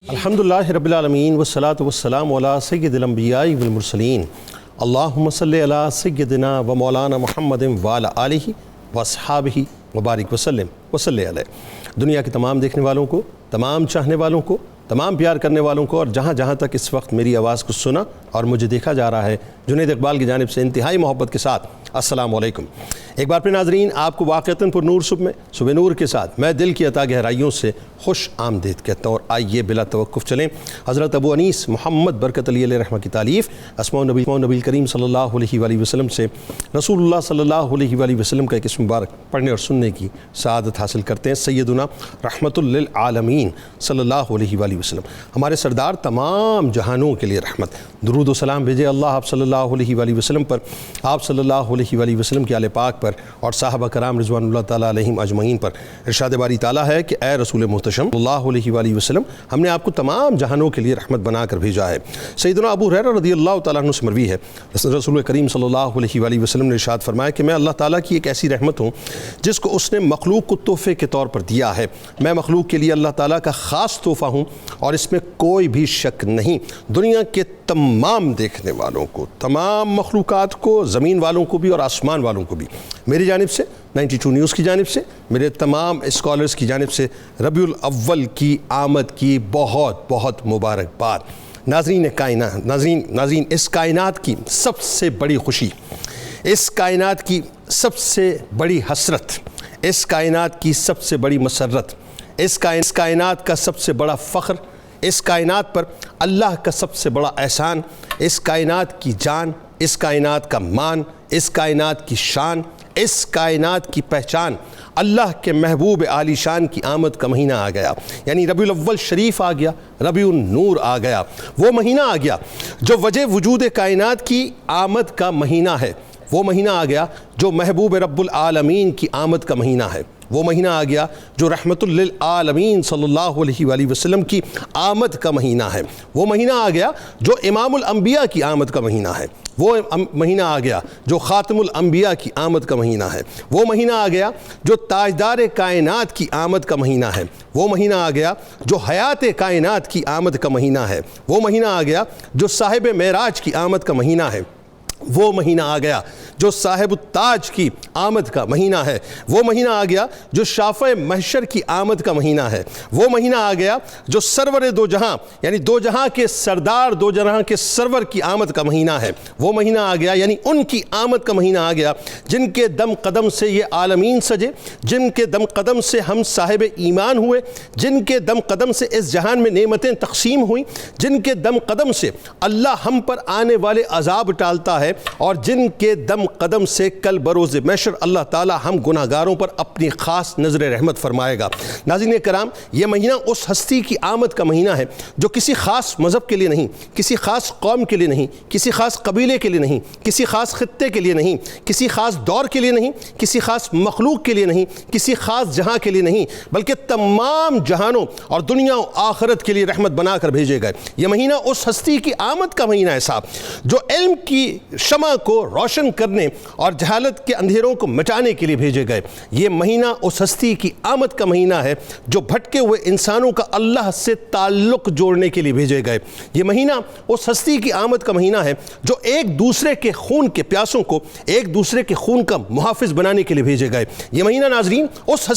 الحمدللہ رب العالمین والصلاة والسلام علی سید الانبیاء والمرسلین اللہم صلی علی سیدنا و مولانا محمد وعلی آلہ واصحابہ وبارک وسلم وصلی علیہ۔ دنیا کے تمام دیکھنے والوں کو، تمام چاہنے والوں کو، تمام پیار کرنے والوں کو اور جہاں جہاں تک اس وقت میری آواز کو سنا اور مجھے دیکھا جا رہا ہے، جنید اقبال کی جانب سے انتہائی محبت کے ساتھ السلام علیکم۔ ایک بار پھر ناظرین، آپ کو واقعتاً پر نور صبح نور کے ساتھ میں دل کی عطا گہرائیوں سے خوش آمدید کہتا ہوں، اور آئیے بلا توقف چلیں حضرت ابو انیس محمد برکت علی علیہ رحمہ کی تالیف اسماء نبی کریم صلی اللہ علیہ وآلہ وسلم سے رسول اللہ صلی اللہ علیہ وآلہ وسلم کا ایک اسم مبارک پڑھنے اور سننے کی سعادت حاصل کرتے ہیں۔ سیدنا رحمت للعالمین صلی اللہ علیہ وآلہ وسلم، ہمارے سردار تمام جہانوں کے لیے رحمت، درود و سلام بھیجے اللہ آپ صلی اللہ علیہ وآلہ وسلم پر، آپ صلی اللہ علیہ وآلہ وسلم کے آل پاک پر اور صحابہ کرام رضوان اللہ تعالیٰ علیہم اجمعین پر۔ ارشاد باری تعالیٰ ہے کہ اے رسول محتشم صلی اللہ علیہ وآلہ وسلم، ہم نے آپ کو تمام جہانوں کے لیے رحمت بنا کر بھیجا ہے۔ سیدنا ابو ہریرہ رضی اللہ تعالیٰ عنہ سے مروی ہے، رسول کریم صلی اللہ علیہ وآلہ وسلم نے ارشاد فرمایا کہ میں اللہ تعالیٰ کی ایک ایسی رحمت ہوں جس کو اس نے مخلوق کو تحفے کے طور پر دیا ہے۔ میں مخلوق کے لیے اللہ تعالیٰ کا خاص تحفہ ہوں اور اس میں کوئی بھی شک نہیں۔ دنیا کے تمام دیکھنے والوں کو، تمام مخلوقات کو، زمین والوں کو بھی اور آسمان والوں کو بھی میری جانب سے، 92 نیوز کی جانب سے، میرے تمام اسکالرز کی جانب سے ربیع الاول کی آمد کی بہت بہت مبارکباد۔ ناظرین، اس کائنات کی سب سے بڑی خوشی، اس کائنات کی سب سے بڑی حسرت، اس کائنات کی سب سے بڑی مسرت، اس کائنات کا سب سے بڑا فخر، اس کائنات پر اللہ کا سب سے بڑا احسان، اس کائنات کی جان، اس کائنات کا مان، اس کائنات کی شان، اس کائنات کی پہچان، اللہ کے محبوب عالی شان کی آمد کا مہینہ آ گیا۔ یعنی ربیع الاول شریف آ گیا، ربیع النور آ گیا، وہ مہینہ آ گیا جو وجہ وجود کائنات کی آمد کا مہینہ ہے، وہ مہینہ آ گیا جو محبوب رب العالمین کی آمد کا مہینہ ہے، وہ مہینہ آ گیا جو رحمت للعالمین صلی اللہ علیہ وآلہ وسلم کی آمد کا مہینہ ہے، وہ مہینہ آ گیا جو امام الانبیاء کی آمد کا مہینہ ہے، وہ مہینہ آ گیا جو خاتم الانبیاء کی آمد کا مہینہ ہے، وہ مہینہ آ گیا جو تاجدار کائنات کی آمد کا مہینہ ہے، وہ مہینہ آ گیا جو حیات کائنات کی آمد کا مہینہ ہے، وہ مہینہ آ گیا جو صاحب معراج کی آمد کا مہینہ ہے، وہ مہینہ آ گیا جو صاحب التاج کی آمد کا مہینہ ہے، وہ مہینہ آ گیا جو شافع محشر کی آمد کا مہینہ ہے، وہ مہینہ آ گیا جو سرور دو جہاں یعنی دو جہاں کے سردار، دو جہاں کے سرور کی آمد کا مہینہ ہے، وہ مہینہ آ گیا یعنی ان کی آمد کا مہینہ آ گیا جن کے دم قدم سے یہ عالمین سجے، جن کے دم قدم سے ہم صاحب ایمان ہوئے، جن کے دم قدم سے اس جہان میں نعمتیں تقسیم ہوئیں، جن کے دم قدم سے اللہ ہم پر آنے والے عذاب ٹالتا ہے، اور جن کے دم قدم سے کل بروز محشر اللہ تعالی ہم گناہگاروں پر اپنی خاص نظر رحمت فرمائے گا۔ ناظرین کرام، یہ مہینہ اس ہستی کی آمد کا مہینہ ہے جو کسی خاص مذہب کے لیے نہیں، کسی خاص قوم کے لیے نہیں، کسی خاص قبیلے کے لیے نہیں، کسی خاص خطے کے لیے نہیں، کسی خاص دور کے لیے نہیں، کسی خاص مخلوق کے لیے نہیں، کسی خاص جہاں کے لیے نہیں، بلکہ تمام جہانوں اور دنیا و آخرت کے لیے رحمت بنا کر بھیجے گئے۔ یہ مہینہ اس ہستی کی آمد کا مہینہ ہے صاحب، جو علم کی شمع کو روشن کرنے اور جہالت کے اندھیروں کو مٹانے کے لیے بھیجے گئے۔ یہ مہینہ اس ہستی کی آمد کا مہینہ ہے جو بھٹکے ہوئے انسانوں کا اللہ سے تعلق جوڑنے کے لیے بھیجے گئے۔ یہ مہینہ اس ہستی کی آمد کا مہینہ ہے جو ایک دوسرے کے خون کے پیاسوں کو ایک دوسرے کے خون کا محافظ بنانے کے لیے بھیجے گئے۔ یہ مہینہ ناظرین اس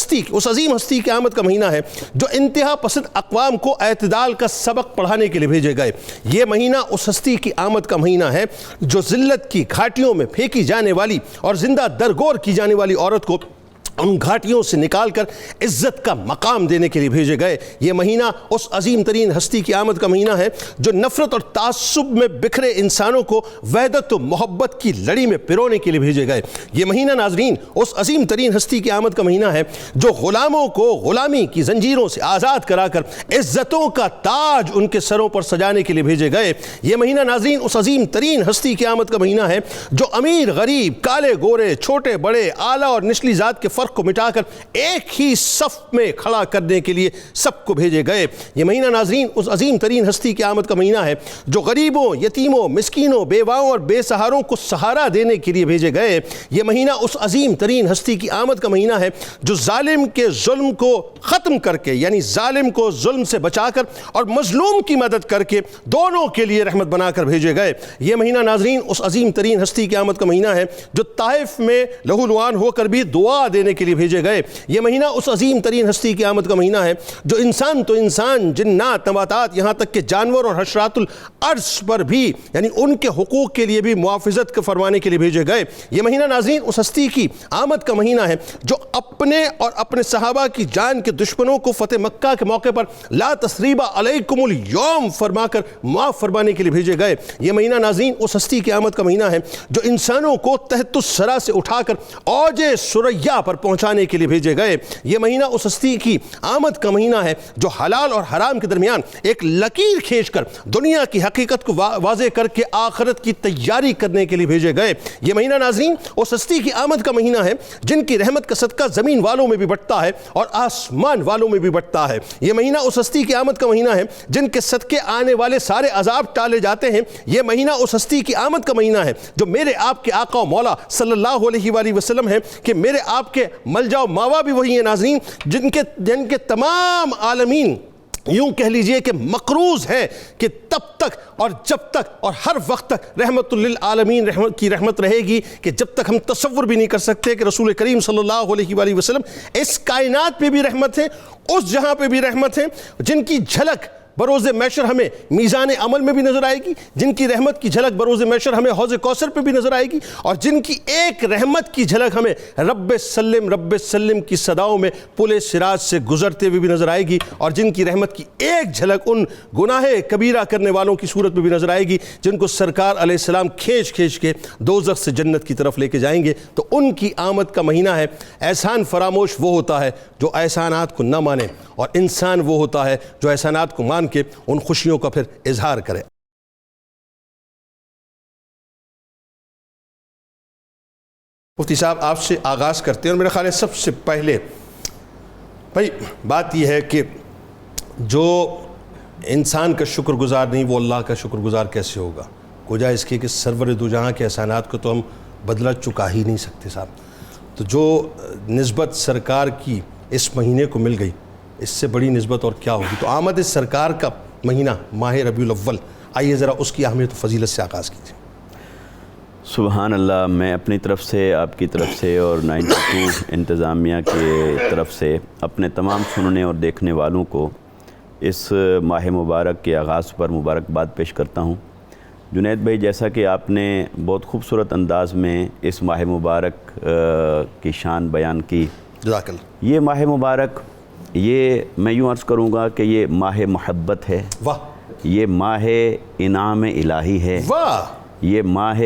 عظیم ہستی کی آمد کا مہینہ ہے جو انتہا پسند اقوام کو اعتدال کا سبق پڑھانے کے لیے بھیجے گئے۔ یہ مہینہ اس ہستی کی آمد کا مہینہ ہے جو ذلت کی گھاٹیوں میں پھینکی جانے والی اور زندہ درگور کی جانے والی عورت کو ان گھاٹیوں سے نکال کر عزت کا مقام دینے کے لیے بھیجے گئے۔ یہ مہینہ اس عظیم ترین ہستی کی آمد کا مہینہ ہے جو نفرت اور تعصب میں بکھرے انسانوں کو وحدت و محبت کی لڑی میں پرونے کے لیے بھیجے گئے۔ یہ مہینہ ناظرین اس عظیم ترین ہستی کی آمد کا مہینہ ہے جو غلاموں کو غلامی کی زنجیروں سے آزاد کرا کر عزتوں کا تاج ان کے سروں پر سجانے کے لیے بھیجے گئے۔ یہ مہینہ ناظرین اس عظیم ترین ہستی کی آمد کا مہینہ ہے جو امیر غریب، کالے گورے، چھوٹے بڑے، اعلیٰ اور نچلی ذات کے فرق کو مٹا کر ایک ہی صف میں کھڑا کرنے کے لیے سب کو بھیجے گئے۔ یہ مہینہ ناظرین اس عظیم ترین ہستی کی آمد کا مہینہ ہے جو غریبوں، یتیموں، مسکینوں، بیواؤں اور بے سہاروں کو سہارا دینے کے لیے بھیجے گئے۔ یہ مہینہ اس عظیم ترین ہستی کی آمد کا مہینہ ہے جو ظالم کے ظلم کو ختم کر کے، یعنی ظالم کو ظلم سے بچا کر اور مظلوم کی مدد کر کے دونوں کے لیے رحمت بنا کر بھیجے گئے۔ یہ مہینہ ناظرین اس عظیم ترین ہستی کی آمد کا مہینہ ہے جو طائف میں لہو لعان ہو کر بھی دعا دینے کے لیے بھیجے گئے۔ یہ مہینہ اس عظیم ترین ہستی کی آمد کا مہینہ ہے جو انسان تو انسان، جنات، نباتات، یہاں تک کہ جانور اور حشرات الارض پر بھی، یعنی ان کے حقوق کے لیے بھی محافظت فرمانے کے لیے بھیجے گئے۔ یہ مہینہ ناظرین اس ہستی کی آمد کا مہینہ ہے جو اپنے اور اپنے صحابہ کی جان کے دشمنوں کو فتح مکہ کے موقع پر لا تثریب علیکم اليوم فرما کر معاف فرمانے کے لیے بھیجے گئے۔ یہ مہینہ ناظرین اس ہستی کی آمد کا مہینہ ہے جو انسانوں کو تحت الثری سے اٹھا کر اوج ثریا پر پہنچانے کے لیے بھیجے گئے۔ یہ مہینہ اس ہستی کی آمد کا مہینہ ہے جو حلال اور حرام کے درمیان ایک لکیر کھینچ کر دنیا کی حقیقت کو واضح کر کے آخرت کی تیاری کرنے کے لیے بھیجے گئے۔ یہ مہینہ ناظرین اس ہستی کی آمد کا مہینہ ہے جن کی رحمت کا صدقہ زمین والوں میں بھی بٹتا ہے اور آسمان والوں میں بھی بٹتا ہے۔ یہ مہینہ اس ہستی کی آمد کا مہینہ ہے جن کے صدقے آنے والے سارے عذاب ٹالے جاتے ہیں۔ یہ مہینہ اس ہستی کی آمد کا مہینہ ہے جو میرے آپ کے آقا و مولا صلی اللہ علیہ وآلہ وسلم ہے کہ میرے آپ کے ملجا و ماوا بھی وہی ہیں ناظرین جن کے تمام عالمین یوں کہہ لیجئے کہ مقروض ہے کہ تب تک اور جب تک اور ہر وقت تک رحمت للعالمین کی رحمت رہے گی کہ جب تک ہم تصور بھی نہیں کر سکتے کہ رسول کریم صلی اللہ علیہ وآلہ وسلم اس کائنات پہ بھی رحمت ہے، اس جہاں پہ بھی رحمت ہے، جن کی جھلک بروز محشر ہمیں میزان عمل میں بھی نظر آئے گی، جن کی رحمت کی جھلک بروز محشر ہمیں حوض کوثر پہ بھی نظر آئے گی، اور جن کی ایک رحمت کی جھلک ہمیں رب سلم کی صداؤں میں پل صراط سے گزرتے ہوئے بھی نظر آئے گی، اور جن کی رحمت کی ایک جھلک ان گناہ کبیرہ کرنے والوں کی صورت میں بھی نظر آئے گی جن کو سرکار علیہ السلام کھینچ کے دوزخ سے جنت کی طرف لے کے جائیں گے۔ تو ان کی آمد کا مہینہ ہے۔ احسان فراموش وہ ہوتا ہے جو احسانات کو نہ مانے، اور انسان وہ ہوتا ہے جو احسانات کو مان کے ان خوشیوں کا پھر اظہار کرے۔ مفتی صاحب آپ سے آغاز کرتے ہیں، اور میرا خیال ہے سب سے پہلے بھائی بات یہ ہے کہ جو انسان کا شکر گزار نہیں وہ اللہ کا شکر گزار کیسے ہوگا؟ وجہ اس کی کہ سرور دو جہاں کے احسانات کو تو ہم بدلہ چکا ہی نہیں سکتے صاحب۔ تو جو نسبت سرکار کی اس مہینے کو مل گئی، اس سے بڑی نسبت اور کیا ہوگی؟ تو آمد سرکار کا مہینہ ماہ ربیع الاول، آئیے ذرا اس کی اہمیت و فضیلت سے آغاز کیجیے۔ سبحان اللہ، میں اپنی طرف سے، آپ کی طرف سے اور 92 انتظامیہ کی طرف سے اپنے تمام سننے اور دیکھنے والوں کو اس ماہ مبارک کے آغاز پر مبارکباد پیش کرتا ہوں۔ جنید بھائی، جیسا کہ آپ نے بہت خوبصورت انداز میں اس ماہ مبارک کی شان بیان کی، جزاک اللہ۔ یہ ماہ مبارک، یہ میں یوں عرض کروں گا کہ یہ ماہ محبت ہے، واہ، یہ ماہ انعام الہی ہے، واہ، یہ ماہ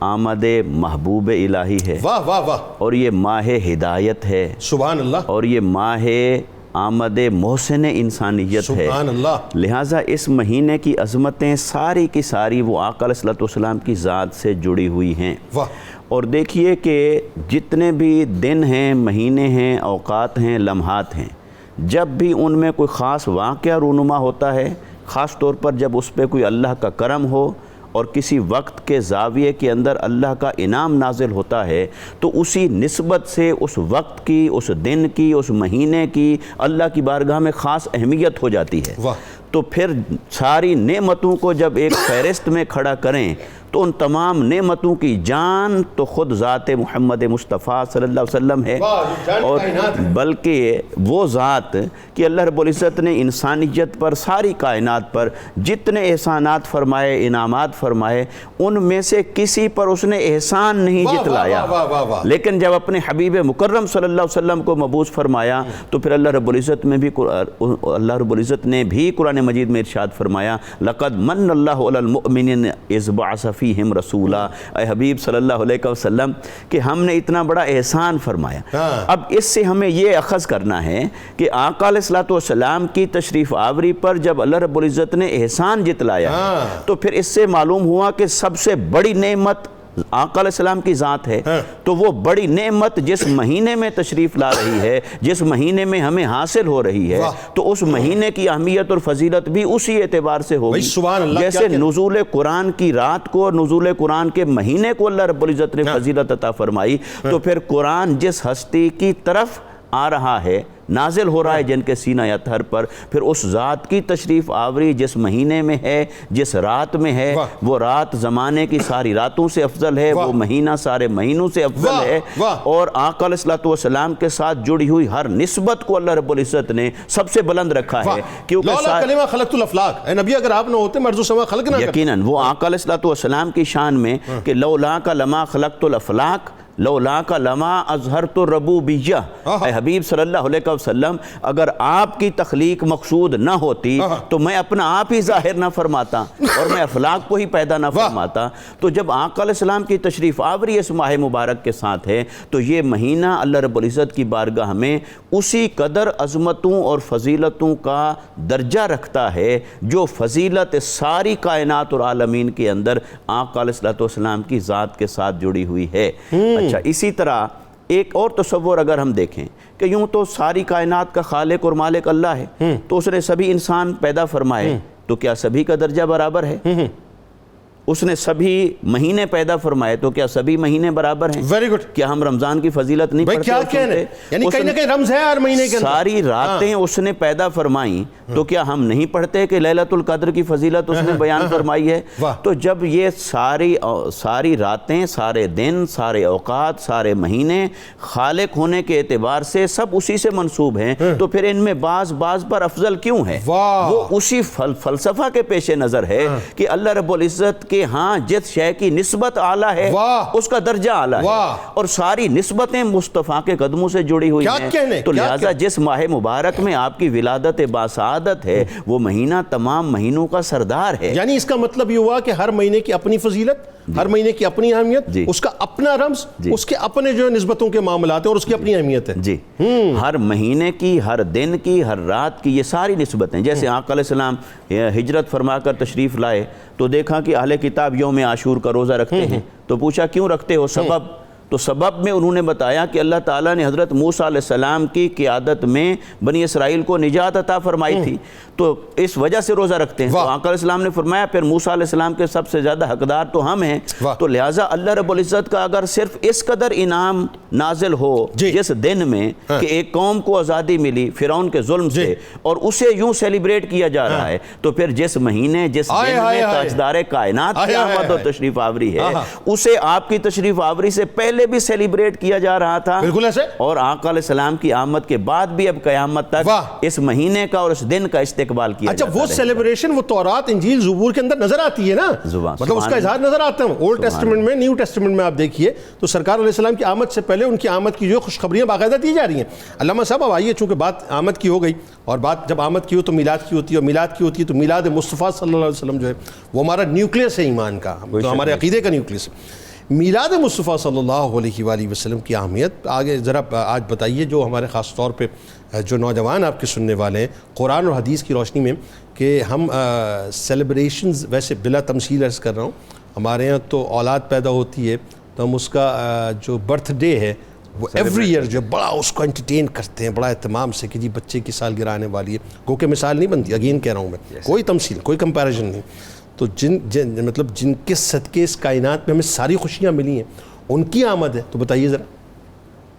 آمد محبوب الہی ہے، واہ واہ واہ، اور یہ ماہ ہدایت ہے، سبحان اللہ، اور یہ ماہ آمد محسن انسانیت ہے۔ سبحان اللہ۔ لہٰذا اس مہینے کی عظمتیں ساری کی ساری وہ آقا علیہ الصلوۃ والسلام کی ذات سے جڑی ہوئی ہیں۔ واہ، اور دیکھیے کہ جتنے بھی دن ہیں، مہینے ہیں، اوقات ہیں، لمحات ہیں، جب بھی ان میں کوئی خاص واقعہ رونما ہوتا ہے، خاص طور پر جب اس پہ کوئی اللہ کا کرم ہو اور کسی وقت کے زاویے کے اندر اللہ کا انعام نازل ہوتا ہے، تو اسی نسبت سے اس وقت کی، اس دن کی، اس مہینے کی اللہ کی بارگاہ میں خاص اہمیت ہو جاتی ہے۔ واہ، تو پھر ساری نعمتوں کو جب ایک فہرست میں کھڑا کریں تو ان تمام نعمتوں کی جان تو خود ذات محمد مصطفیٰ صلی اللہ علیہ وسلم ہے، اور بلکہ وہ ذات کہ اللہ رب العزت نے انسانیت پر، ساری کائنات پر جتنے احسانات فرمائے، انعامات فرمائے، ان میں سے کسی پر اس نے احسان نہیں جتلایا، لیکن جب اپنے حبیب مکرم صلی اللہ علیہ وسلم کو مبعوث فرمایا تو پھر اللہ رب العزت نے بھی قرآن مجید میں ارشاد فرمایا، لقد من اللہ علی المؤمنین اذ بعث فیہم رسولا، اے حبیب صلی اللہ علیہ وسلم کہ ہم نے اتنا بڑا احسان فرمایا۔ اب اس سے ہمیں یہ اخذ کرنا ہے کہ آقا علیہ الصلوۃ والسلام کی تشریف آوری پر جب اللہ رب العزت نے احسان جتلایا تو پھر اس سے معلوم ہوا کہ سب سے بڑی نعمت آقا علیہ السلام کی ذات ہے تو وہ بڑی نعمت جس مہینے میں تشریف لا رہی ہے، جس مہینے میں ہمیں حاصل ہو رہی ہے، تو اس مہینے کی اہمیت اور فضیلت بھی اسی اعتبار سے ہوگی جیسے نزول قرآن کی رات کو، نزول قرآن کے مہینے کو اللہ رب العزت نے فضیلت عطا فرمائی، تو پھر قرآن جس ہستی کی طرف آ رہا ہے، نازل ہو رہا ہے جن کے سینہ اطہر پر، پھر اس ذات کی تشریف آوری جس مہینے میں ہے، جس رات میں ہے، وہ رات زمانے کی ساری راتوں سے افضل ہے، وہ مہینہ سارے مہینوں سے افضل ہے، اور آقا علیہ السلام کے ساتھ جڑی ہوئی ہر نسبت کو اللہ رب العزت نے سب سے بلند رکھا ہے، کیونکہ لولا کلمہ خلقت الافلاق، اے نبی اگر آپ نہ ہوتے مرض و سما خلق نہ کرتے۔ یقیناً وہ آقا علیہ السلام کی شان میں کہ لولا کا لما خلقت الافلاق لولا کا لما اظہرت الربوبیہ، اے حبیب صلی اللہ علیہ وسلم اگر آپ کی تخلیق مقصود نہ ہوتی تو میں اپنا آپ ہی ظاہر نہ فرماتا اور میں افلاق کو ہی پیدا نہ فرماتا۔ تو جب آقا علیہ السلام کی تشریف آوری اس ماہ مبارک کے ساتھ ہے تو یہ مہینہ اللہ رب العزت کی بارگاہ میں اسی قدر عظمتوں اور فضیلتوں کا درجہ رکھتا ہے جو فضیلت ساری کائنات اور عالمین کے اندر آقا علیہ السلام کی ذات کے ساتھ جڑی ہوئی ہے۔ اچھا، اسی طرح ایک اور تصور اگر ہم دیکھیں کہ یوں تو ساری کائنات کا خالق اور مالک اللہ ہے، تو اس نے سبھی انسان پیدا فرمائے، تو کیا سبھی کا درجہ برابر ہے؟ اس نے سبھی مہینے پیدا فرمائے تو کیا سبھی مہینے برابر ہیں؟ Very good. کیا ہم رمضان کی فضیلت نہیں پڑھتے؟ کیا کہنے، یعنی کہیں نہ کہیں رمز ہے ہر مہینے کے اندر۔ ساری راتیں اس نے پیدا فرمائیں تو کیا ہم نہیں پڑھتے کہ لیلۃ القدر کی فضیلت اس نے بیان فرمائی ہے؟ تو جب یہ ساری راتیں، سارے دن، سارے اوقات، سارے مہینے خالق ہونے کے اعتبار سے سب اسی سے منسوب ہیں، تو پھر ان میں بعض پر افضل کیوں ہے؟ وہ اسی فلسفہ کے پیش نظر ہے کہ اللہ رب العزت کے ہاں جس شے کی نسبت اعلیٰ ہے اس کا درجہ اعلیٰ ہے، اور ساری نسبتیں مصطفیٰ کے قدموں سے جڑی ہوئی ہیں، تو لہٰذا جس ماہ مبارک میں آپ کی ولادت باسعادت ہے وہ مہینہ تمام مہینوں کا سردار ہے۔ یعنی اس کا مطلب یہ ہوا کہ ہر مہینے کی اپنی فضیلت، ہر مہینے کی اپنی اہمیت، اس کا اپنا رمز، اس کے اپنے جو نسبتوں کے معاملات ہیں اور اس کی اپنی اہمیت ہے۔ جی، ہر مہینے کی، ہر دن کی، ہر رات کی، یہ ساری نسبتیں، جیسے آقا علیہ السلام ہجرت فرما کر تشریف لائے تو دیکھا کہ اہل کتاب یوم عاشور کا روزہ رکھتے ہیں، تو پوچھا کیوں رکھتے ہو؟ سبب، تو سبب میں انہوں نے بتایا کہ اللہ تعالیٰ نے حضرت موسیٰ علیہ السلام کی قیادت میں بنی اسرائیل کو نجات عطا فرمائی تھی، تو اس وجہ سے روزہ رکھتے ہیں۔ تو آقا علیہ السلام نے فرمایا پھر موسیٰ علیہ السلام کے سب سے زیادہ حقدار تو ہم ہیں، تو لہٰذا اللہ رب العزت کا اگر صرف اس قدر انعام نازل ہو جس دن میں کہ ایک قوم کو آزادی ملی فرعون کے ظلم سے، اور اسے یوں سیلیبریٹ کیا جا رہا ہے، تو پھر جس مہینے جس دن میں تاجدار کائنات کی آمد اور تشریف آوری ہے اسے آپ کی تشریف آوری سے پہلے بھی سیلیبریٹ کیا جا رہا تھا، بالکل ایسے، اور آقا علیہ السلام کی آمد کے بعد بھی اب قیامت تک اس مہینے کا اور اس دن کا استقبال کیا جاتا ہے۔ اچھا، وہ سیلیبریشن وہ تورات، انجیل، زبور کے اندر نظر آتی ہے نا، مطلب اس کا اظہار نظر آتا ہے اولڈ ٹیسٹمنٹ میں، نیو ٹیسٹمنٹ میں آپ دیکھیے تو سرکار علیہ السلام کی آمد سے پہلے ان کی آمد کی جو خوشخبریاں باقاعدہ دی جا رہی ہیں۔ علامہ صاحب اب آئیے، چونکہ بات آمد کی ہو گئی، اور بات جب آمد کی ہو تو میلاد کی ہوتی ہے، اور میلاد کی ہوتی ہے تو میلاد مصطفیٰ صلی اللہ علیہ وسلم جو ہے وہ ہمارا نیوکلیس ہے ایمان کا، جو ہمارے عقیدے کا نیوکلیس ہے۔ میلاد مصطفیٰ صلی اللہ علیہ وآلہ وسلم کی اہمیت آگے ذرا آج بتائیے، جو ہمارے خاص طور پہ جو نوجوان آپ کے سننے والے ہیں، قرآن اور حدیث کی روشنی میں، کہ ہم سیلیبریشنز ویسے بلا تمثیل عرض کر رہا ہوں، ہمارے یہاں تو اولاد پیدا ہوتی ہے تو ہم اس کا جو برتھ ڈے ہے وہ ایوری ایئر جو بڑا اس کو انٹرٹین کرتے ہیں بڑا اہتمام سے کہ جی بچے کی سالگرہ آنے والی ہے، گو کہ مثال نہیں بنتی، اگین کہہ رہا ہوں میں، کوئی تمثیل، کوئی کمپیریزن نہیں۔ تو جن کے صدقے اس کائنات میں ہمیں ساری خوشیاں ملی ہیں ان کی آمد ہے، تو بتائیے ذرا۔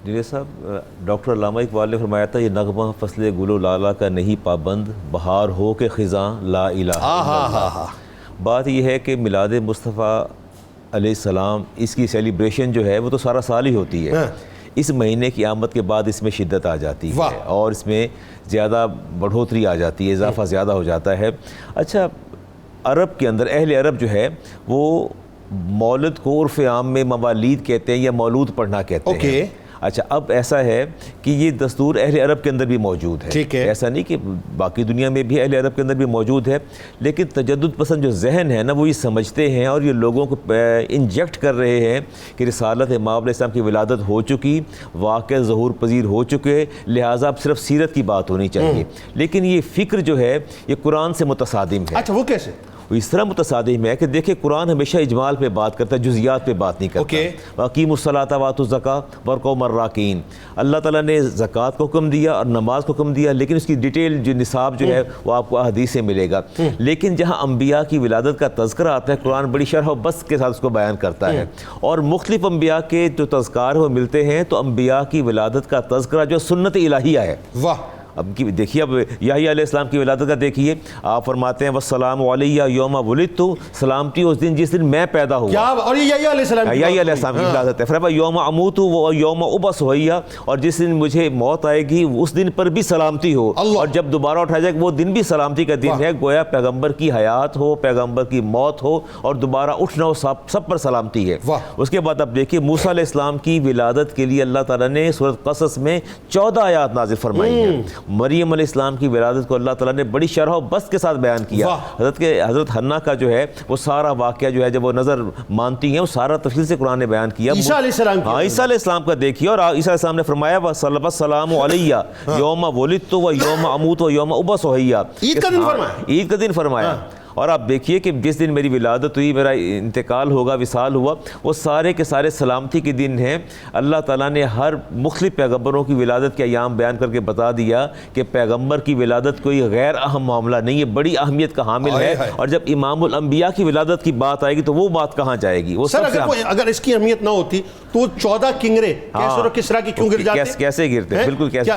جنید صاحب، ڈاکٹر علامہ اقبال نے فرمایا تھا، یہ نغمہ فصل گل و لالا کا نہیں پابند، بہار ہو کے خزاں لا الہ الا اللہ۔ بات یہ ہے کہ میلاد مصطفیٰ علیہ السلام، اس کی سیلیبریشن جو ہے وہ تو سارا سال ہی ہوتی ہے، اس مہینے کی آمد کے بعد اس میں شدت آ جاتی ہے اور اس میں زیادہ بڑھوتری آ جاتی ہے، اضافہ زیادہ ہو جاتا ہے۔ اچھا، عرب کے اندر اہل عرب جو ہے وہ مولد کو عرف عام میں موالید کہتے ہیں یا مولود پڑھنا کہتے ہیں۔ اچھا، اب ایسا ہے کہ یہ دستور اہل عرب کے اندر بھی موجود ہے، ایسا نہیں کہ باقی دنیا میں بھی اہل عرب کے اندر بھی موجود ہے، لیکن تجدد پسند جو ذہن ہے نا وہ یہ سمجھتے ہیں اور یہ لوگوں کو انجیکٹ کر رہے ہیں کہ رسالت امام علیہ السلام کی ولادت ہو چکی، واقع ظہور پذیر ہو چکے، لہٰذا اب صرف سیرت کی بات ہونی چاہیے، لیکن یہ فکر جو ہے یہ قرآن سے متصادم ہے۔ اچھا، وہ کیسے؟ وہ اس طرح متصادم ہے کہ دیکھیں قرآن ہمیشہ اجمال پہ بات کرتا ہے، جزیات پہ بات نہیں کرتا۔ وَأَقِیمُوا الصَّلَاةَ وَآتُوا الزَّکَاةَ وَارْكَعُوا مَعَ الرَّاکِعِینَ، اللہ تعالیٰ نے زکوٰۃ کو حکم دیا اور نماز کو حکم دیا، لیکن اس کی ڈیٹیل جو نصاب جو ہے وہ آپ کو احادیث سے ملے گا۔ لیکن جہاں انبیاء کی ولادت کا تذکرہ آتا ہے، قرآن بڑی شرح و بسط کے ساتھ اس کو بیان کرتا ہے، اور مختلف انبیاء کے جو تذکار وہ ملتے ہیں، تو انبیاء کی ولادت کا تذکرہ جو سنت الہیہ ہے۔ واہ، اب دیکھیے، اب یحییٰ علیہ السلام کی ولادت کا دیکھیے، آپ فرماتے ہیں والسلام علیہ یوم ولدت، سلامتی اس دن جس دن میں پیدا ہوا۔ کیا، اور یہ یحییٰ علیہ السلام یحییٰ علیہ السلام کی ولادت ہے۔ فرمایا یوم اموت و یوم ابعث حیّا، اور جس دن مجھے موت آئے گی اس دن پر بھی سلامتی ہو، اور جب دوبارہ اٹھایا جائے وہ دن بھی سلامتی کا دن ہے۔ گویا پیغمبر کی حیات ہو، پیغمبر کی موت ہو اور دوبارہ اٹھنا ہو، سب پر سلامتی ہے۔ اس کے بعد اب دیکھیے موسیٰ علیہ السلام کی ولادت کے لیے اللہ تعالیٰ نے سورۃ قصص میں 14 آیات نازل فرمائی ہیں۔ مریم علیہ السلام کی ولادت کو اللہ تعالیٰ نے بڑی شرح و بسط کے ساتھ بیان کیا۔ حضرت حنا کا جو ہے وہ سارا واقعہ جو ہے جب وہ نظر مانتی ہیں وہ سارا تفصیل سے قرآن نے بیان کیا۔ عیسیٰ علیہ السلام، ہاں، عیسیٰ علیہ السلام کا دیکھیے، اور عیسیٰ علیہ السلام نے فرمایا والسلام علیہ یوم ولدت و یوم اموت و یوم ابعث حیّا، عید کا دن فرمایا، عید کا دن فرمایا۔ اور آپ دیکھیے کہ جس دن میری ولادت ہوئی، میرا انتقال ہوگا، وصال ہوا، وہ سارے کے سارے سلامتی کے دن ہیں۔ اللہ تعالیٰ نے ہر مختلف پیغمبروں کی ولادت کے ایام بیان کر کے بتا دیا کہ پیغمبر کی ولادت کوئی غیر اہم معاملہ نہیں ہے، بڑی اہمیت کا حامل ہے۔ اور جب امام الانبیاء کی ولادت کی بات آئے گی تو وہ بات کہاں جائے گی؟ وہ سر اگر اس کی اہمیت نہ ہوتی تو 14 کنگرے کیسر و کسریٰ کی کیوں گر جاتے؟ کیسے گرتے؟ بالکل کیسے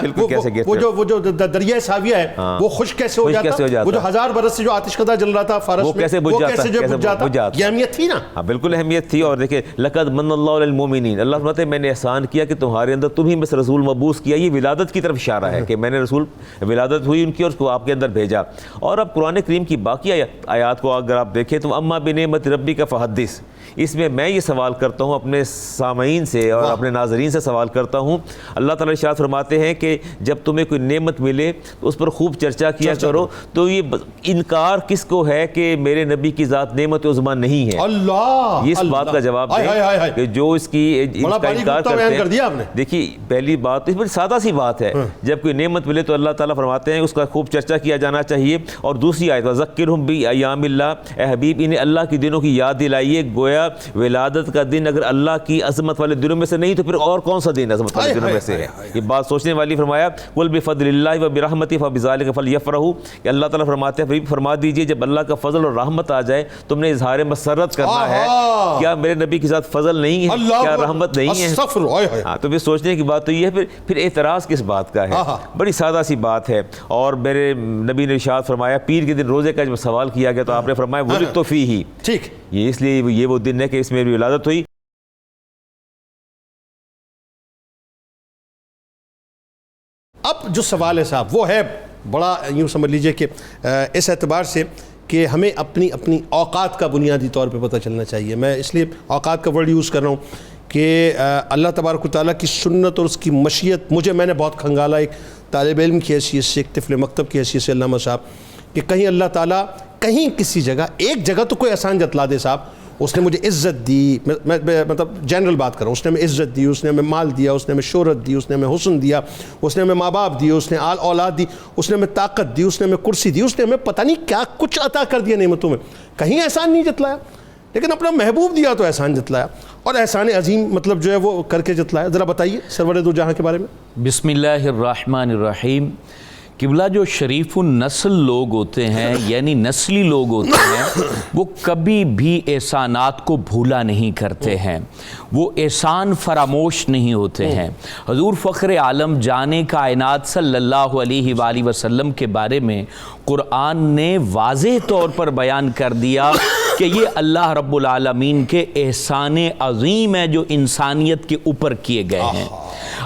گرتے؟ وہ جو دریائے ساویہ ہے وہ خشک کیسے ہو جاتا؟ وہ جو 1000 برس سے جو آتش قدہ جل رہا تھا فارس میں، کیسے بجھ جاتا؟ یہ اہمیت تھی نا؟ ہاں بالکل اہمیت تھی۔ اور دیکھیں لقد من اللہ علی المومنین، اللہ فرماتے ہیں میں نے احسان کیا کہ تمہارے اندر تمہیں میں سے رسول مبعوث کیا۔ یہ ولادت کی طرف اشارہ ہے کہ میں نے رسول، ولادت ہوئی ان کی اور اس کو آپ کے اندر بھیجا۔ اور اب قرآن کریم کی باقی آیات کو اگر آپ دیکھیں تو اما بنعمت ربک فحدث، اس میں یہ سوال کرتا ہوں اپنے سامعین سے اور اپنے ناظرین سے سوال کرتا ہوں۔ اللہ تعالیٰ ارشاد فرماتے ہیں کہ جب تمہیں کوئی نعمت ملے تو اس پر خوب چرچا کیا کرو۔ تو یہ انکار کس کو ہے کہ میرے نبی کی ذات نعمت عظمیٰ نہیں ہے؟ اللہ، یہ اس بات کا جواب دیں کہ جو اس کا انکار کرتے ہیں۔ دیکھیے پہلی بات اس بڑی سادہ سی بات ہے، جب کوئی نعمت ملے تو اللہ تعالیٰ فرماتے ہیں اس کا خوب چرچا کیا جانا چاہیے۔ اور دوسری آیت وذکرہم بایام اللہ، اے حبیب انہیں اللہ کے دنوں کی یاد دلائیے۔ گویا ولادت کا دن اگر اللہ کی عظمت والے دنوں میں سے نہیں تو پھر اور کون سا دن عظمت والے دنوں میں سے ہے؟ یہ بات سوچنے والی۔ فرمایا قل بفضل اللہ وبرحمتہ فبذلک فلیفرحوا، کہ اللہ تعالیٰ فرماتے ہیں فرما دیجئے جب اللہ کا فضل اور رحمت آ جائے تم نے اظہار مسرت کرنا ہے۔ کیا میرے نبی کے ساتھ فضل نہیں ہے؟ کیا رحمت نہیں ہے؟ ہاں، تو پھر سوچنے کی بات تو یہ ہے، پھر اعتراض کس بات کا ہے؟ بڑی سادہ سی بات ہے۔ اور میرے نبی نے ارشاد فرمایا پیر کے دن روزے کا جب سوال کیا گیا تو آپ نے فرمایا ولدت فیہ، ٹھیک، یہ اس لیے یہ وہ دن ہے کہ اس میں میری ولادت ہوئی۔ اب جو سوال ہے صاحب وہ ہے بڑا، یوں سمجھ لیجئے کہ اس اعتبار سے کہ ہمیں اپنی اوقات کا بنیادی طور پہ پتہ چلنا چاہیے۔ میں اس لیے اوقات کا ورڈ یوز کر رہا ہوں کہ اللہ تبارک و تعالیٰ کی سنت اور اس کی مشیت میں نے بہت کھنگالا، ایک طالب علم کی حیثیت سے، ایک طفل مکتب کی حیثیت سے علامہ صاحب، کہ کہیں اللہ تعالیٰ کہیں کسی جگہ، ایک جگہ تو کوئی احسان جتلا دے صاحب، اس نے مجھے عزت دی، میں مطلب جنرل بات کر رہا ہوں، اس نے ہمیں عزت دی، اس نے ہمیں مال دیا، اس نے ہمیں شہرت دی، اس نے ہمیں حسن دیا، اس نے ہمیں ماں باپ دیے، اس نے اولاد دی، اس نے ہمیں طاقت دی، اس نے ہمیں کرسی دی، اس نے ہمیں پتہ نہیں کیا کچھ عطا کر دیا نعمتوں میں، کہیں احسان نہیں جتلایا، لیکن اپنا محبوب دیا تو احسان جتلایا، اور احسان عظیم مطلب جو ہے وہ کر کے جتلایا۔ ذرا بتائیے سرور دو جہاں کے بارے میں۔ بسم اللہ الرحمن الرحیم۔ قبلہ جو شریف النسل لوگ ہوتے ہیں یعنی نسلی لوگ ہوتے ہیں وہ کبھی بھی احسانات کو بھولا نہیں کرتے ہیں، وہ احسان فراموش نہیں ہوتے ہیں۔ حضور فخر عالم جان کائنات صلی اللہ علیہ وآلہ وسلم کے بارے میں قرآن نے واضح طور پر بیان کر دیا کہ یہ اللہ رب العالمین کے احسان عظیم ہے جو انسانیت کے اوپر کیے گئے ہیں۔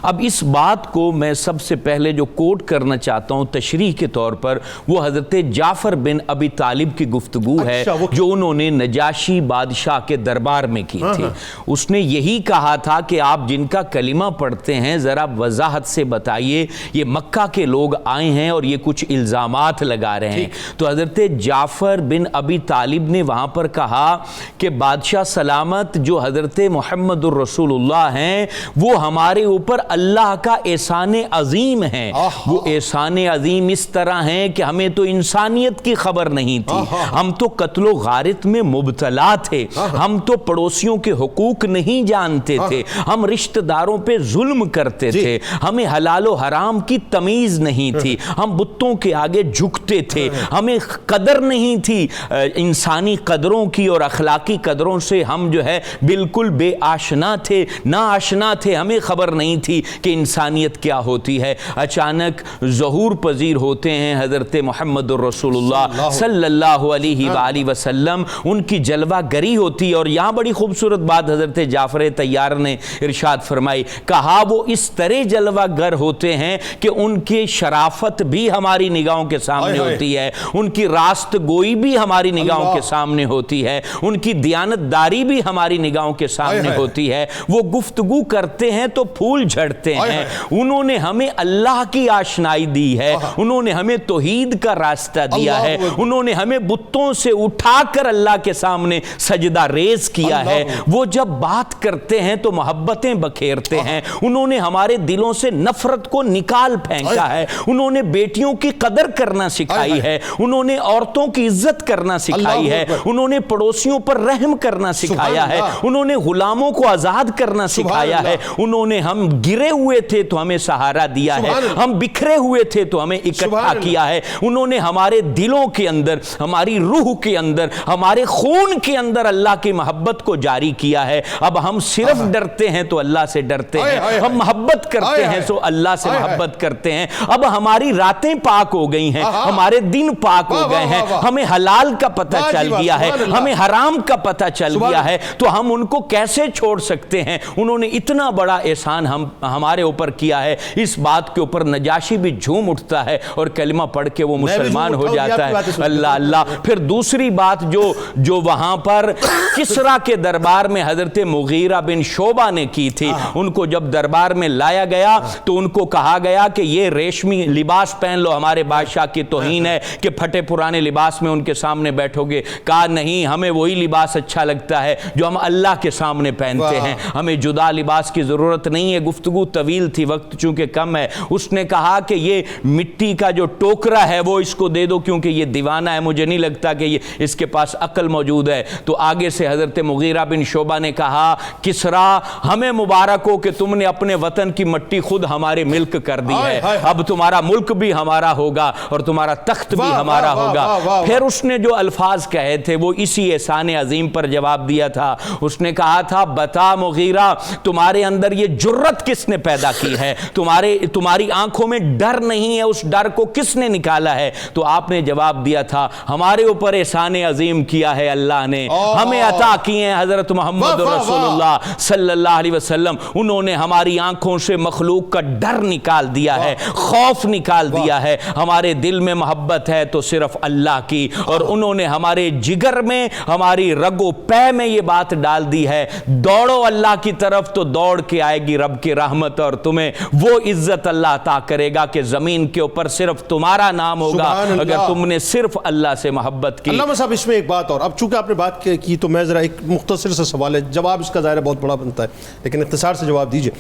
اب اس بات کو میں سب سے پہلے جو کوٹ کرنا چاہتا ہوں تشریح کے طور پر، وہ حضرت جعفر بن ابی طالب کی گفتگو ہے جو انہوں نے نجاشی بادشاہ کے دربار میں کی تھی۔ اس نے یہی کہا تھا کہ آپ جن کا کلمہ پڑھتے ہیں ذرا وضاحت سے بتائیے، یہ مکہ کے لوگ آئے ہیں اور یہ کچھ الزامات لگا رہے ہیں۔ تو حضرت جعفر بن ابی طالب نے وہاں پر کہا کہ بادشاہ سلامت جو حضرت محمد الرسول اللہ ہیں وہ ہمارے اوپر اللہ کا احسان عظیم ہے. وہ احسان عظیم اس طرح ہیں کہ ہمیں تو انسانیت کی خبر نہیں تھی, ہم تو قتل و غارت میں مبتلا تھے, ہم تو پڑوسیوں کے حقوق نہیں جانتے تھے, ہم رشتہ داروں پہ ظلم کرتے تھے, ہمیں حلال و حرام کی تمیز نہیں تھی, ہم بتوں کے آگے جھکتے تھے, ہمیں قدر نہیں تھی انسانی قدروں کی اور اخلاقی قدروں سے, ہم جو ہے بالکل بے آشنا تھے, نا آشنا تھے, ہمیں خبر نہیں تھی کہ انسانیت کیا ہوتی ہے. اچانک ظہور پذیر ہوتے ہیں حضرت محمد الرسول اللہ صلی اللہ علیہ وآلہ وسلم, ان کی جلوہ گری ہوتی ہے. اور یہاں بڑی خوبصورت بات حضرت جعفر طیار نے ارشاد فرمائی, کہا وہ اس طرح جلوہ گر ہوتے ہیں کہ ان کی شرافت بھی ہماری نگاہوں کے سامنے ہوتی ہے, ان کی راست گوئی بھی ہماری نگاہوں کے سامنے ہوتی ہے, ان کی دیانت داری بھی ہماری نگاہوں کے سامنے ہوتی ہے. وہ گفتگو کرتے ہیں تو پھول جھڑتے ہیں. انہوں نے ہمیں اللہ کی آشنائی دی ہے, انہوں نے ہمیں توحید کا راستہ دیا ہے, انہوں نے ہمیں بتوں سے اٹھا کر اللہ کے سامنے سجدہ ریز کیا ہے. وہ جب بات کرتے ہیں تو محبتیں بکھیرتے ہیں. انہوں نے ہمارے دلوں سے نفرت کو نکال پھینکا ہے. انہوں نے بیٹیوں کی قدر کرنا سکھائی ہے, انہوں نے عورتوں کی عزت کرنا سکھائی ہے, انہوں نے پڑوسیوں پر رحم کرنا سکھایا ہے, انہوں نے غلاموں کو آزاد کرنا سکھایا ہے, انہوں نے ہم گرے ہوئے تھے تو ہمیں سہارا دیا ہے, ہم بکھرے ہوئے تھے تو ہمیں اکٹھا کیا ہے. انہوں نے ہمارے دلوں کے اندر, ہماری روح کے اندر, ہمارے خون کے اندر اللہ کی محبت کو جاری کیا ہے. اب ہم صرف ڈرتے ہیں تو اللہ سے ڈرتے ہیں, ہم محبت کرتے ہیں تو اللہ سے محبت کرتے ہیں. اب ہماری راتیں پاک ہو گئی ہیں, ہمارے دن پاک ہو گئے ہیں, ہمیں حلال کا پتہ چل گیا ہے, ہمیں حرام کا پتہ چل گیا ہے, تو ہم ان کو کیسے چھوڑ سکتے ہیں؟ انہوں نے اتنا بڑا احسان ہمارے اوپر کیا ہے. اس بات کے اوپر نجاشی بھی جھوم اٹھتا ہے اور کلمہ پڑھ کے وہ مسلمان ہو جاتا ہے. اللہ اللہ. پھر دوسری بات جو وہاں پر کسرا کے دربار میں حضرت مغیرہ بن شعبہ نے کی تھی, ان کو جب دربار میں لایا گیا تو ان کو کہا گیا کہ یہ ریشمی لباس پہن لو, ہمارے بادشاہ کی توہین ہے کہ پھٹے پرانے لباس میں ان کے سامنے بیٹھو گے. کہا نہیں, ہمیں وہی لباس اچھا لگتا ہے جو ہم اللہ کے سامنے پہنتے ہیں, ہمیں جدا لباس کی ضرورت نہیں ہے. گفتگو طویل تھی, وقت چونکہ کم ہے. اس نے کہا کہ یہ مٹی کا جو ٹوکرا ہے وہ اس کو دے دو کیونکہ یہ دیوانہ ہے, مجھے نہیں لگتا کہ یہ اس کے پاس عقل موجود ہے. تو آگے سے حضرت مغیرہ بن شعبہ نے کہا, کسرا ہمیں مبارک ہو کہ تم نے اپنے وطن کی مٹی خود ہمارے ملک کر دی ہے, اب تمہارا ملک بھی ہمارا ہوگا اور تمہارا تخت بھی ہمارا ہوگا. پھر اس نے جو الفاظ کہے تھے وہ اسی احسان عظیم پر جواب دیا تھا. اس نے کہا تھا, بتا مغیرہ تمہارے اندر یہ جرت کس نے پیدا کی ہے, تمہاری آنکھوں میں ڈر نہیں ہے, اس ڈر کو کس نے نکالا ہے؟ تو آپ نے جواب دیا تھا, ہمارے اوپر احسان عظیم کیا ہے اللہ نے, ہمیں عطا کیے ہیں حضرت محمد رسول اللہ صلی اللہ علیہ وسلم. انہوں نے ہماری آنکھوں سے مخلوق کا ڈر نکال دیا ہے, خوف نکال دیا ہے. ہمارے دل میں محبت ہے تو صرف اللہ کی, اور انہوں نے ہمارے جگر میں, ہماری رگ و پے میں یہ بات ڈال دی ہے, دوڑو اللہ کی طرف تو دوڑ کے آئے گی رب کی رحمت, اور تمہیں وہ عزت اللہ عطا کرے گا کہ زمین کے اوپر صرف تمہارا نام ہوگا اگر تم نے صرف اللہ سے محبت کی. علامہ صاحب اس میں ایک بات اور, اب چونکہ آپ نے بات کی تو میں ذرا ایک مختصر سا سوال ہے, جواب اس کا ظاہر بہت بڑا بنتا ہے لیکن اختصار سے جواب دیجئے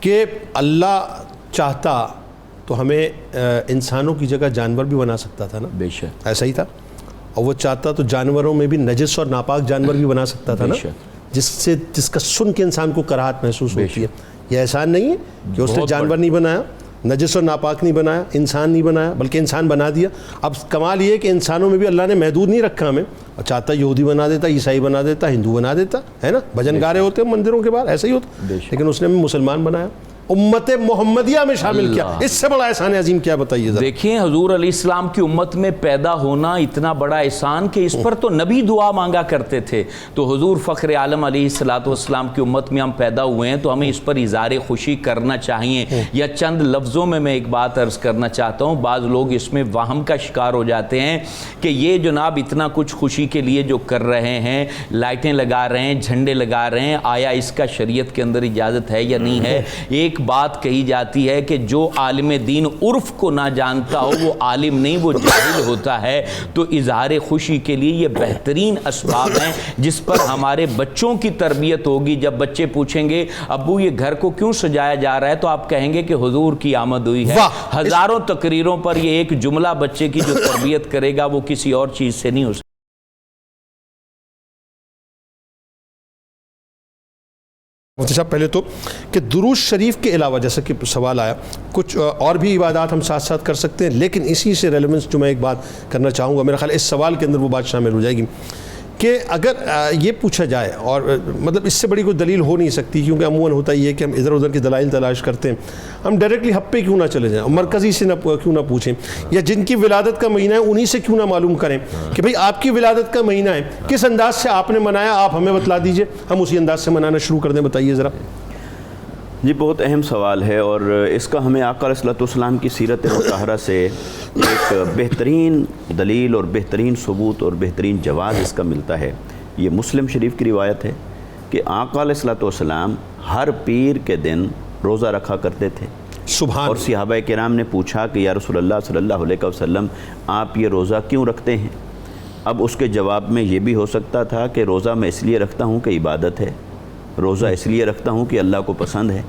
کہ اللہ چاہتا تو ہمیں انسانوں کی جگہ جانور بھی بنا سکتا تھا نا, بے شک ایسا ہی تھا, اور وہ چاہتا تو جانوروں میں بھی نجس اور ناپاک جانور بھی بنا سکتا تھا نا, جس کا سن کے انسان کو کراہت محسوس ہوتی ہے. یہ احسان نہیں ہے کہ اس نے جانور نہیں بنایا, نجس اور ناپاک نہیں بنایا, انسان نہیں بنایا, بلکہ انسان بنا دیا. اب کمال یہ ہے کہ انسانوں میں بھی اللہ نے محدود نہیں رکھا ہمیں, اور چاہتا یہودی بنا دیتا, عیسائی بنا دیتا, ہندو بنا دیتا ہے نا, بھجن گارے ہوتے ہیں مندروں کے باہر, ایسا ہی ہوتا, لیکن اس نے ہمیں مسلمان بنایا, امت محمدیہ میں شامل کیا. اس سے بڑا احسان عظیم کیا بتائیے ذرا. دیکھیں حضور علیہ السلام کی امت میں پیدا ہونا اتنا بڑا احسان کہ اس پر تو نبی دعا مانگا کرتے تھے. تو حضور فخر عالم علیہ السلام کی امت میں ہم پیدا ہوئے ہیں تو ہمیں اس پر اظہار خوشی کرنا چاہیے. یا چند لفظوں میں ایک بات عرض کرنا چاہتا ہوں, بعض لوگ اس میں وہم کا شکار ہو جاتے ہیں کہ یہ جناب اتنا کچھ خوشی کے لیے جو کر رہے ہیں, لائٹیں لگا رہے ہیں, جھنڈے لگا رہے ہیں, آیا اس کا شریعت کے اندر اجازت ہے یا نہیں ہے؟ ایک بات کہی جاتی ہے کہ جو عالم دین عرف کو نہ جانتا ہو وہ عالم نہیں، وہ جاہل ہوتا ہے۔ تو اظہار خوشی کے لیے یہ بہترین اسباب ہیں جس پر ہمارے بچوں کی تربیت ہوگی۔ جب بچے پوچھیں گے ابو یہ گھر کو کیوں سجایا جا رہا ہے، تو آپ کہیں گے کہ حضور کی آمد ہوئی ہے۔ ہزاروں تقریروں پر یہ ایک جملہ بچے کی جو تربیت کرے گا وہ کسی اور چیز سے نہیں ہو سکتا۔ مفتی صاحب، پہلے تو کہ درود شریف کے علاوہ جیسا کہ سوال آیا کچھ اور بھی عبادات ہم ساتھ ساتھ کر سکتے ہیں، لیکن اسی سے ریلیونس جو میں ایک بات کرنا چاہوں گا، میرا خیال اس سوال کے اندر وہ بات شامل ہو جائے گی کہ اگر یہ پوچھا جائے، اور مطلب اس سے بڑی کوئی دلیل ہو نہیں سکتی، کیونکہ عموماً ہوتا یہ ہے کہ ہم ادھر ادھر کی دلائل تلاش کرتے ہیں، ہم ڈائریکٹلی حق پہ کیوں نہ چلے جائیں، مرکزی سے کیوں نہ پوچھیں، یا جن کی ولادت کا مہینہ ہے انہی سے کیوں نہ معلوم کریں کہ بھئی آپ کی ولادت کا مہینہ ہے، کس انداز سے آپ نے منایا، آپ ہمیں بتلا دیجئے، ہم اسی انداز سے منانا شروع کر دیں، بتائیے ذرا۔ جی بہت اہم سوال ہے، اور اس کا ہمیں آقا علیہ السلام کی سیرت مطہرہ سے ایک بہترین دلیل اور بہترین ثبوت اور بہترین جواز اس کا ملتا ہے۔ یہ مسلم شریف کی روایت ہے کہ آقا علیہ السلام ہر پیر کے دن روزہ رکھا کرتے تھے۔ سبحان۔ اور صحابہ کرام نے پوچھا کہ یا رسول اللہ صلی اللہ علیہ وسلم آپ یہ روزہ کیوں رکھتے ہیں؟ اب اس کے جواب میں یہ بھی ہو سکتا تھا کہ روزہ میں اس لیے رکھتا ہوں کہ عبادت ہے، روزہ اس لیے رکھتا ہوں کہ اللہ کو پسند ہے،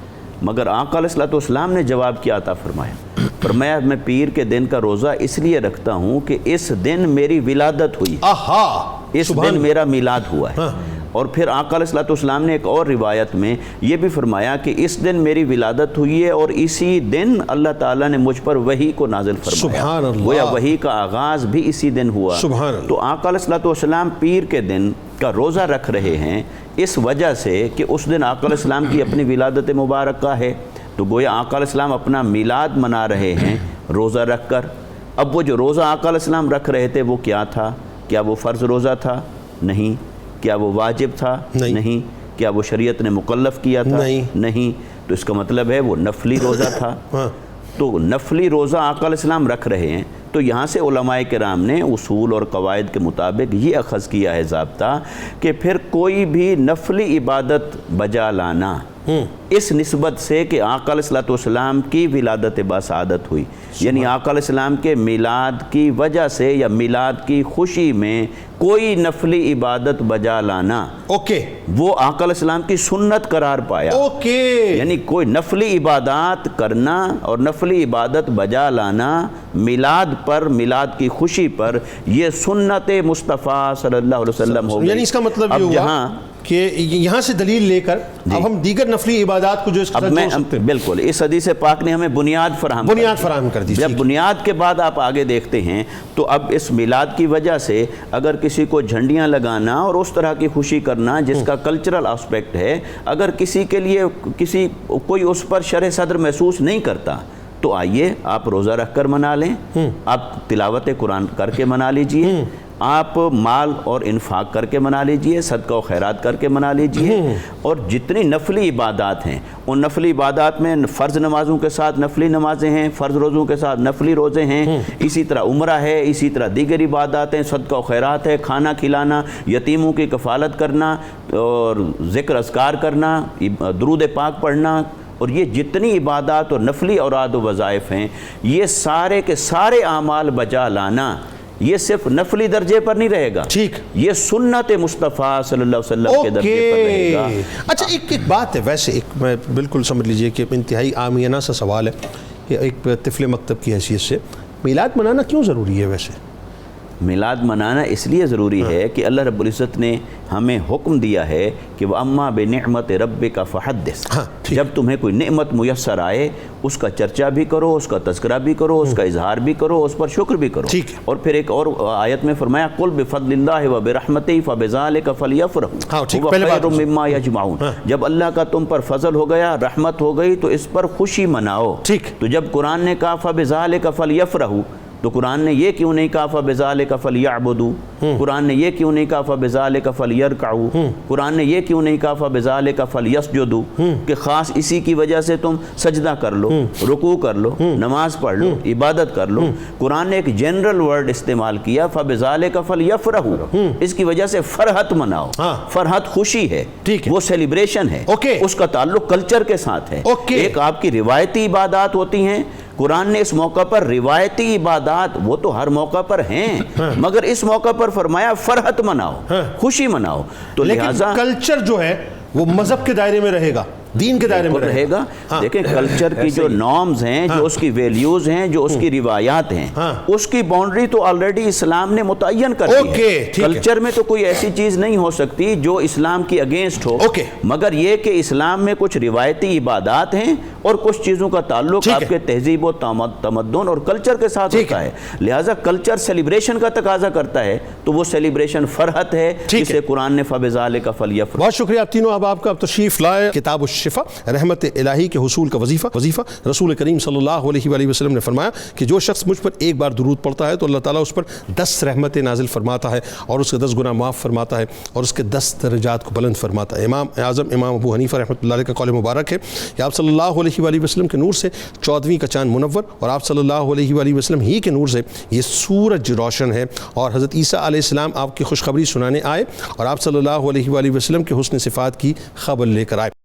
مگر آقا علیہ السلام نے جواب کیا عطا فرمایا میں پیر کے دن کا روزہ اس لیے رکھتا ہوں کہ اس دن میری ولادت ہوئی، اس دن میرا میلاد ہوا ہے۔ اور پھر آقا علیہ السلام نے ایک اور روایت میں یہ بھی فرمایا کہ اس دن میری ولادت ہوئی ہے اور اسی دن اللہ تعالیٰ نے مجھ پر وحی کو نازل فرمایا، گویا وحی کا آغاز بھی اسی دن ہوا۔ تو آقا علیہ السلام پیر کے دن کا روزہ رکھ رہے ہیں اس وجہ سے کہ اس دن آقا علیہ السلام کی اپنی ولادت مبارکہ ہے، تو گویا آقا علیہ السلام اپنا میلاد منا رہے ہیں روزہ رکھ کر۔ اب وہ جو روزہ آقا علیہ السلام رکھ رہے تھے وہ کیا تھا؟ کیا وہ فرض روزہ تھا؟ نہیں۔ کیا وہ واجب تھا؟ نہیں۔ کیا وہ شریعت نے مکلف کیا تھا؟ نہیں۔ تو اس کا مطلب ہے وہ نفلی روزہ تھا۔ تو نفلی روزہ آقا علیہ السلام رکھ رہے ہیں، تو یہاں سے علماء کرام نے اصول اور قواعد کے مطابق یہ اخذ کیا ہے ضابطہ کہ پھر کوئی بھی نفلی عبادت بجا لانا اس نسبت سے کہ آقا علیہ السلام کی ولادت باسعادت ہوئی، یعنی آقا علیہ السلام کے میلاد کی وجہ سے یا میلاد کی خوشی میں کوئی نفلی عبادت بجا لانا، وہ آقا علیہ السلام کی سنت قرار پایا۔ یعنی کوئی نفلی عبادات کرنا اور نفلی عبادت بجا لانا میلاد پر، میلاد کی خوشی پر، یہ سنت مصطفیٰ صلی اللہ علیہ وسلم ہو گئی۔ یعنی اس کا مطلب یہ ہوا کہ یہاں سے دلیل لے کر اب ہم دیگر نفلی عبادات کو جو اس کے ساتھ جوڑ سکتے ہیں۔ بالکل، اس حدیث پاک نے ہمیں بنیاد فراہم کر دی۔ جب بنیاد کے بعد آپ آگے دیکھتے ہیں تو اب اس میلاد کی وجہ سے اگر کسی کو جھنڈیاں لگانا اور اس طرح کی خوشی کرنا جس کا کلچرل آسپیکٹ ہے، اگر کسی کے لیے کوئی اس پر شرح صدر محسوس نہیں کرتا تو آئیے آپ روزہ رکھ کر منا لیں، آپ تلاوت قرآن کر کے منا لیجئے، آپ مال اور انفاق کر کے منا لیجئے، صدقہ و خیرات کر کے منا لیجئے، اور جتنی نفلی عبادات ہیں ان نفلی عبادات میں فرض نمازوں کے ساتھ نفلی نمازیں ہیں، فرض روزوں کے ساتھ نفلی روزے ہیں، اسی طرح عمرہ ہے، اسی طرح دیگر عبادات ہیں، صدقہ و خیرات ہے، کھانا کھلانا، یتیموں کی کفالت کرنا اور ذکر اذکار کرنا، درود پاک پڑھنا، اور یہ جتنی عبادات اور نفلی اوراد و وظائف ہیں یہ سارے کے سارے اعمال بجا لانا یہ صرف نفلی درجے پر نہیں رہے گا، ٹھیک، یہ سنت مصطفیٰ صلی اللہ علیہ وسلم کے درجے پر رہے گا۔ اچھا ایک بات ہے، ویسے ایک میں بالکل سمجھ لیجئے کہ انتہائی عامیانہ سا سوال ہے کہ ایک طفل مکتب کی حیثیت سے میلاد منانا کیوں ضروری ہے؟ ویسے میلاد منانا اس لیے ضروری ہے کہ اللہ رب العزت نے ہمیں حکم دیا ہے کہ وَأَمَّا بِنِعْمَةِ رَبِّكَ فَحَدِّثْ، جب تمہیں کوئی نعمت میسر آئے اس کا چرچا بھی کرو، اس کا تذکرہ بھی کرو، اس کا اظہار بھی کرو، اس پر شکر بھی کرو۔ اور پھر ایک اور آیت میں فرمایا قُلْ بِفَضْلِ اللَّهِ وَبِرَحْمَتِهِ فَبِذَلِكَ فَلْيَفْرَحُوا هُوَ خَيْرٌ مِّمَّا يَجْمَعُونَ، جب اللہ کا تم پر فضل ہو گیا، رحمت ہو گئی تو اس پر خوشی مناؤ۔ تو جب قرآن نے کہا فَبِذَلِكَ فَلْيَفْرَحُوا، تو قرآن نے یہ کیوں نہیں کہا فَبِذَالِكَ فَلْيَعْبُدُوا، قرآن نے یہ کیوں نہیں کہا فَبِذَالِكَ فَلْيَرْكَعُوا، قرآن نے یہ کیوں نہیں کہا فَبِذَالِكَ فَلْيَسْجُدُوا کہ خاص اسی کی وجہ سے تم سجدہ کر لو، رکوع کر لو، نماز پڑھ لو، عبادت کر لو۔ قرآن نے ایک جنرل ورڈ استعمال کیا فَبِذَالِكَ فَلْيَفْرَحُوا، اس کی وجہ سے فرحت مناؤ، فرحت خوشی ہے، وہ سیلیبریشن ہے، اس کا تعلق کلچر کے ساتھ ہے۔ ایک آپ کی روایتی عبادات ہوتی ہیں، قرآن نے اس موقع پر روایتی عبادات وہ تو ہر موقع پر ہیں، مگر اس موقع پر فرمایا فرحت مناؤ، خوشی مناؤ۔ تو لہٰذا کلچر جو ہے وہ مذہب کے دائرے میں رہے گا، دین کے دائرے میں رہے گا۔ دیکھیں کلچر کی جو نارمز ہیں، جو اس کی ویلیوز ہیں، جو اس کی روایات ہیں، اس کی باؤنڈری تو آلریڈی اسلام نے متعین کر دی ہے۔ کلچر میں تو کوئی ایسی چیز نہیں ہو سکتی جو اسلام کی اگینسٹ ہو، مگر یہ کہ اسلام میں کچھ روایتی عبادات ہیں اور کچھ چیزوں کا تعلق آپ کے تہذیب و تمدن اور کلچر کے ساتھ ہوتا ہے، لہٰذا کلچر سیلیبریشن کا تقاضا کرتا ہے، تو وہ سیلیبریشن فرحت ہے جسے قرآن نے فَبِذَالِكَ فَلْيَفْرَحُوا۔ بہت شکریہ آپ تینوں۔ اب آپ کا تشریف لائے کتاب الشفا، رحمت الہی کے حصول کا وظیفہ۔ رسول کریم صلی اللہ علیہ وآلہ وسلم نے فرمایا کہ جو شخص مجھ پر ایک بار درود پڑھتا ہے تو اللہ تعالیٰ اس پر 10 رحمتیں نازل فرماتا ہے اور اس کے 10 گناہ معاف فرماتا ہے اور اس کے 10 درجات کو بلند فرماتا ہے۔ امام اعظم امام ابو حنیفہ رحمۃ اللہ علیہ کا قول مبارک ہے کہ آپ صلی اللہ علیہ وآلہ وسلم کے نور سے 14ویں کا چاند منور، اور آپ صلی اللہ علیہ وآلہ وسلم ہی کے نور سے یہ سورج روشن ہے، اور حضرت عیسیٰ علیہ السلام آپ کی خوشخبری سنانے آئے اور آپ صلی اللہ علیہ وآلہ وسلم کے حسن صفات کی خبر لے کر آئے۔